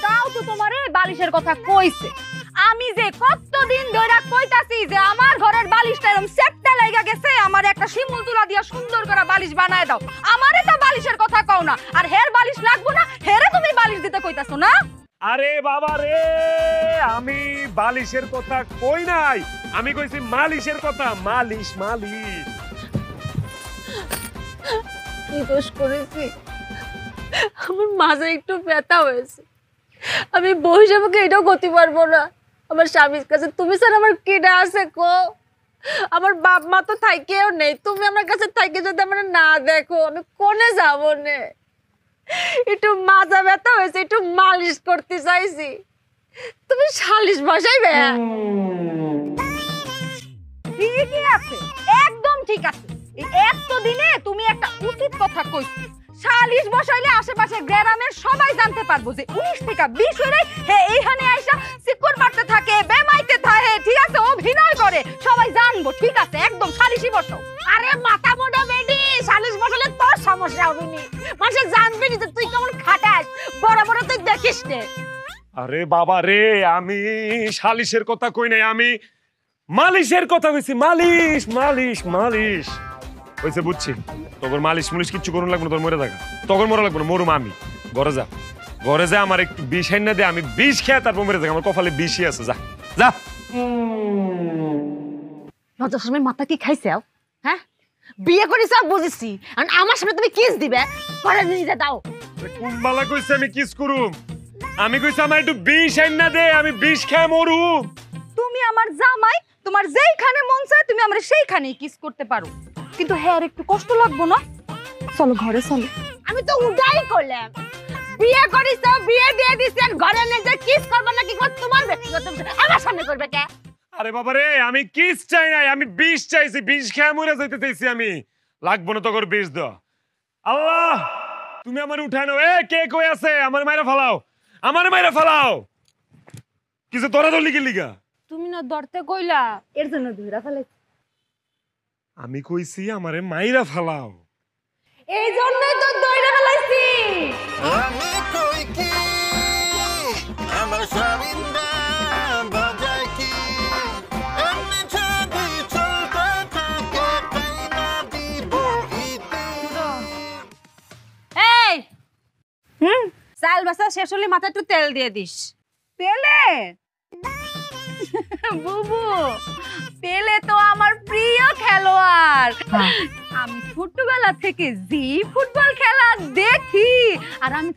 তাও তো তোমারে বালিশের কথা কইছে। আমি যে কতদিন ধরে কইতাছি যে আমার ঘরের বালিশটা এরকম সেটটা লাগা গেছে, আমার একটা শিমুল তুলা দিয়া সুন্দর করে বালিশ বানায় দাও। আমারে তো বালিশের কথা কও না, আর হের বালিশ লাগবো না, হেরে তুমি বালিশ দিতে কইতাছো না? আরে বাবা রে, আমি বালিশের কথা কই নাই, আমি কইছি মালিশের কথা। মালিশ মালিশ। কি দোষ করেছি? আমার মাঝে একটু ব্যথা হয়েছে, আমি বউ হিসাবে এটাও করতে পারবো না। আমার স্বামীর কাছে তুমি স্যার আমার কেডা আছে কো? আমার বাপ মা তো থাকেও নেই, তুমি আমার কাছে থাকি যদি আমার না দেখো আমি কোনে যাবো নে? একটু মাজা ব্যথা হয়েছে, একটু মালিশ করতে চাইছি, তুমি সালিশ বসাইবে? ঠিকই আছে, একদম ঠিক আছে। এই এতদিনে তুমি একটা উচিত কথা কইছো। সালিশ বসাইলে আশেপাশে গ্রামের সবাই জানতে পারবো যে 19 থেকে 20 হইলে হে এইখানে আইসা সিকুর মারতে থাকে, বেমাইতে থাকে, ঠিক আছে, অভিনয় করে, সবাই জানবো। ঠিক আছে, একদম সালিশই বসাও। আরে মাথা মোটা বেডি, সালিশ বসালে তোর সমস্যা হবে নি, মানুষ জানবে না যে তুই কেমন খাটাস, বড় বড় তুই দেখিস নে। আরে বাবা রে, আমি সালিশের কথা কই নাই, আমি মালিশের কথা কইছি। মালিশ মালিশ মালিশ কইছে, বুঝছি। তোর মালিশ মুলিশ কিচ্ছু করুন লাগবে না, তোর মরে থাকা তখন মরা লাগবে না, মরুম আমি। ঘরে যা, ঘরে যা, আমার একটু বিষ আইনা দে, আমি বিষ খেয়ে তারপর মরে থাকা, আমার কপালে বিষই আছে। যা যা। লজ্জার সময় মাথা কি খাইছে? হ্যাঁ, বিয়ে করিস বুঝেছি, আর আমার সামনে তুমি কিস দিবে? ঘরে নিয়ে দাও। কোন বালা কইছে আমি কিস করুম? আমি কইছি আমার একটু বিষ আইনা দে, আমি বিষ খেয়ে মরুম। তুমি আমার জামাই, তোমার যেইখানে মন চায় তুমি আমরা সেইখানেই কিস করতে পারো, কিন্তু হ্যাঁ একটু কষ্ট লাগবো না? চলো ঘরে চলো। আমি তো উদাই করলাম, বিয়ে করিস, বিয়ে দিয়ে দিছি, আর ঘরে নিয়ে যে কিস করবে না কি করবে তোমার ব্যক্তিগত বিষয়, আমার সামনে করবে কে? আরে বাবা রে, আমি কিস চাই নাই, আমি বিষ চাইছি, বিষ খেয়ে মরে যাইতে চাইছি আমি। লাগবো না তোর বিষ দাও। আল্লাহ তুমি আমার উঠানো। এ কে কই আছে? আমার মাইরা ফালাও, আমার মাইরা ফালাও। কিছু তোরা তো লিখে লিখা। তুমি না ধরতে কইলা, এর জন্য ধইরা ফেলাইছি। আমি কইছি আমারে মাইরা ফালাও। এই জন্যই তো ধইরা ফেলাইছি। আমি কই কি আমার স্বামীরা বাজায় কি আমি যদি চলতে থাকে তাই না দিব ইতি। এই চাল বাসা শেষ হলে মাথায় একটু তেল দিয়ে দিস। তেলে বুবু, পেলে তো আমার প্রিয় খেলোয়াড়। আমি ছোটবেলা থেকে জি ফুটবল খেলা দেখি, আর আমি